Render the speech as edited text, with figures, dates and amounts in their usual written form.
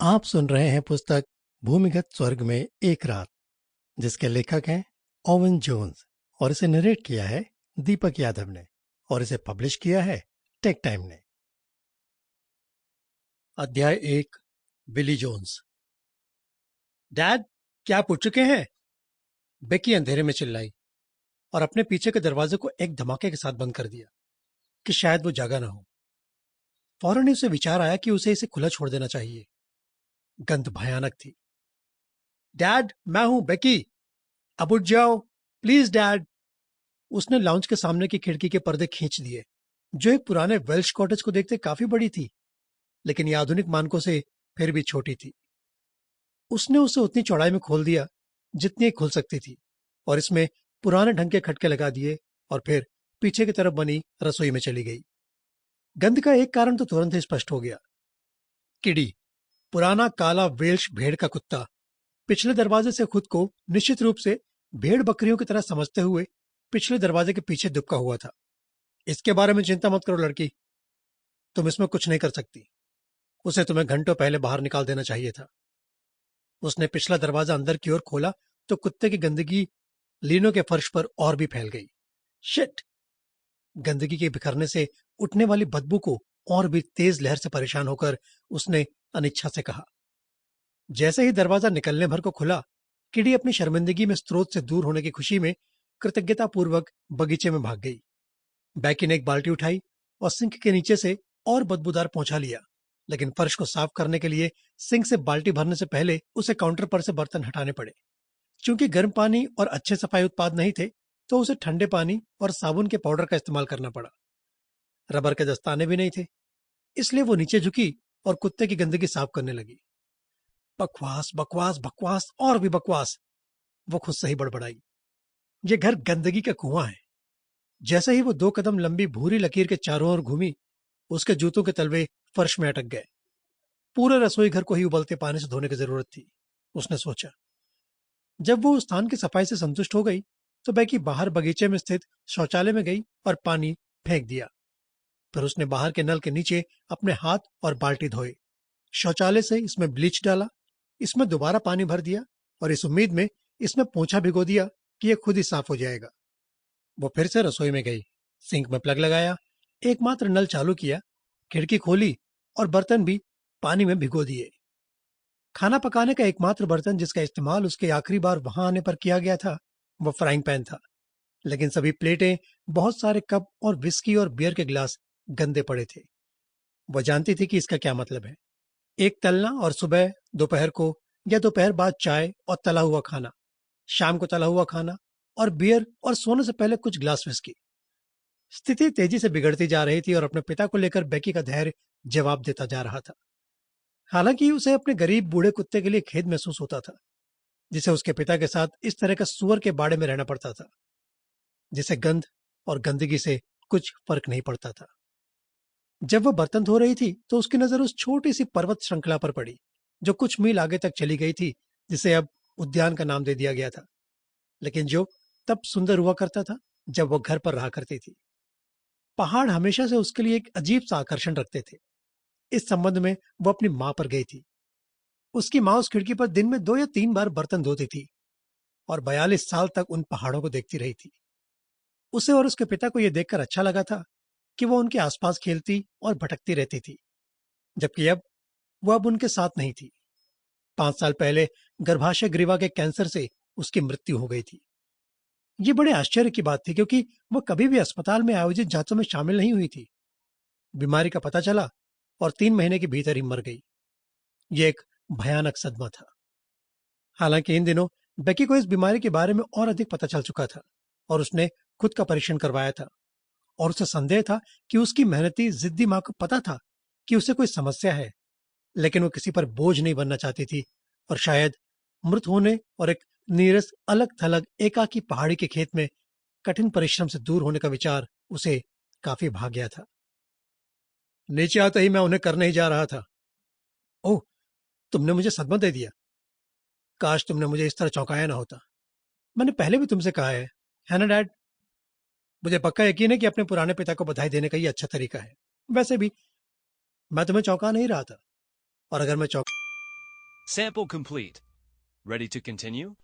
आप सुन रहे हैं पुस्तक भूमिगत स्वर्ग में एक रात, जिसके लेखक हैं ओवन जोन्स और इसे नरेट किया है दीपक यादव ने और इसे पब्लिश किया है टेक टाइम ने। अध्याय 1, बिली जोन्स। डैड, क्या आप उठ चुके हैं? बेकी अंधेरे में चिल्लाई और अपने पीछे के दरवाजे को एक धमाके के साथ बंद कर दिया कि शायद वो जागा ना हो। फौरन ही उसे विचार आया कि उसे इसे खुला छोड़ देना चाहिए। गंध भयानक थी। डैड, मैं हूं बेकी, अब उठ जाओ प्लीज डैड। उसने लाउंज के सामने की खिड़की के पर्दे खींच दिए, जो एक पुराने वेल्श कॉटेज को देखते काफी बड़ी थी, लेकिन ये आधुनिक मानकों से फिर भी छोटी थी। उसने उसे उतनी चौड़ाई में खोल दिया जितनी खुल सकती थी और इसमें पुराने ढंग के खटके लगा दिए और फिर पीछे की तरफ बनी रसोई में चली गई। गंध का एक कारण तो तुरंत ही स्पष्ट हो गया। किडी, पुराना काला वेल्श भेड़ का कुत्ता, पिछले दरवाजे से खुद को निश्चित रूप से भेड़ बकरियों की तरह समझते हुए पिछले दरवाजे के पीछे दुबका हुआ था। इसके बारे में चिंता मत करो लड़की, तुम इसमें कुछ नहीं कर सकती। उसे तुम्हें घंटों पहले बाहर निकाल देना चाहिए था। उसने पिछला दरवाजा अंदर की ओर खोला तो कुत्ते की गंदगी लीनों के फर्श पर और भी फैल गई। शिट! गंदगी के बिखरने से उठने वाली बदबू को और भी तेज लहर से परेशान होकर उसने अनिच्छा से कहा। जैसे ही दरवाजा निकलने भर को खुला, किडी अपनी शर्मिंदगी में स्रोत से दूर होने की खुशी में कृतज्ञतापूर्वक बगीचे में भाग गई। बैकी ने एक बाल्टी उठाई और सिंक के नीचे से और बदबूदार पोंछा लिया, लेकिन फर्श को साफ करने के लिए सिंक से बाल्टी भरने से पहले उसे काउंटर पर से बर्तन हटाने पड़े। चूंकि गर्म पानी और अच्छे सफाई उत्पाद नहीं थे, तो उसे ठंडे पानी और साबुन के पाउडर का इस्तेमाल करना पड़ा। रबर के दस्ताने भी नहीं थे, इसलिए वो नीचे झुकी और कुत्ते की गंदगी साफ करने लगी। बकवास बकवास बकवास और भी बकवास, वो खुद से ही बड़बड़ाई। ये घर गंदगी का कुआं है। जैसे ही वो 2 कदम लंबी भूरी लकीर के चारों ओर घूमी, उसके जूतों के तलवे फर्श में अटक गए। पूरे रसोई घर को ही उबलते पानी से धोने की जरूरत थी, उसने सोचा। जब वो उस स्थान की सफाई से संतुष्ट हो गई, तो बैकी बाहर बगीचे में स्थित शौचालय में गई और पानी फेंक दिया। फिर उसने बाहर के नल के नीचे अपने हाथ और बाल्टी धोए, शौचालय से इसमें ब्लीच डाला, इसमें दोबारा पानी भर दिया और इस उम्मीद में इसमें पोंछा भिगो दिया कि यह खुद ही साफ हो जाएगा। वो फिर से रसोई में गई, सिंक में प्लग लगाया, एकमात्र नल चालू किया, खिड़की खोली और बर्तन भी पानी में भिगो दिए। खाना पकाने का एकमात्र बर्तन जिसका इस्तेमाल उसके आखिरी बार वहां आने पर किया गया था, वो फ्राइंग पैन था। लेकिन सभी प्लेटें, बहुत सारे कप और विस्की और बियर के गिलास गंदे पड़े थे। वह जानती थी कि इसका क्या मतलब है। एक तलना और सुबह, दोपहर को या दोपहर बाद चाय और तला हुआ खाना, शाम को तला हुआ खाना और बियर और सोने से पहले कुछ गिलास विस्की। स्थिति तेजी से बिगड़ती जा रही थी और अपने पिता को लेकर बेकी का धैर्य जवाब देता जा रहा था। हालांकि उसे अपने गरीब बूढ़े कुत्ते के लिए खेद महसूस होता था, जिसे उसके पिता के साथ इस तरह का सुअर के बाड़े में रहना पड़ता था, जिसे गंध और गंदगी से कुछ फर्क नहीं पड़ता था। जब वह बर्तन धो रही थी, तो उसकी नजर उस छोटी सी पर्वत श्रृंखला पर पड़ी, जो कुछ मील आगे तक चली गई थी, जिसे अब उद्यान का नाम दे दिया गया था, लेकिन जो तब सुंदर हुआ करता था जब वह घर पर रहा करती थी। पहाड़ हमेशा से उसके लिए एक अजीब सा आकर्षण रखते थे। इस संबंध में वो अपनी माँ पर गई थी। उसकी माँ उस खिड़की पर दिन में 2 या 3 बार बर्तन धोती थी और 42 साल तक उन पहाड़ों को देखती रही थी। उसे और उसके पिता को यह देखकर अच्छा लगा था कि वो उनके आसपास खेलती और भटकती रहती थी, जबकि अब वो अब उनके साथ नहीं थी। 5 साल पहले गर्भाशय ग्रीवा के कैंसर से उसकी मृत्यु हो गई थी। ये बड़े आश्चर्य की बात थी, क्योंकि वह कभी भी अस्पताल में आयोजित जांचों में शामिल नहीं हुई थी। बीमारी का पता चला और 3 महीने के भीतर ही मर गई। ये एक भयानक सदमा था। हालांकि इन दिनों बेकी को इस बीमारी के बारे में और अधिक पता चल चुका था और उसने खुद का परीक्षण करवाया था। और उसे संदेह था कि उसकी मेहनती जिद्दी माँ को पता था कि उसे कोई समस्या है, लेकिन वो किसी पर बोझ नहीं बनना चाहती थी और शायद मृत होने और एक नीरस अलग थलग एकाकी पहाड़ी के खेत में कठिन परिश्रम से दूर होने का विचार उसे काफी भा गया था। नीचे आते ही मैं उन्हें करने ही जा रहा था। ओह, तुमने मुझे सदमा दे दिया। काश तुमने मुझे इस तरह चौंकाया ना होता। मैंने पहले भी तुमसे कहा है ना डैड? मुझे पक्का यकीन है कि अपने पुराने पिता को बधाई देने का ये अच्छा तरीका है। वैसे भी मैं तुम्हें चौंका नहीं रहा था, और अगर मैं चौंक Sample complete. Ready to continue?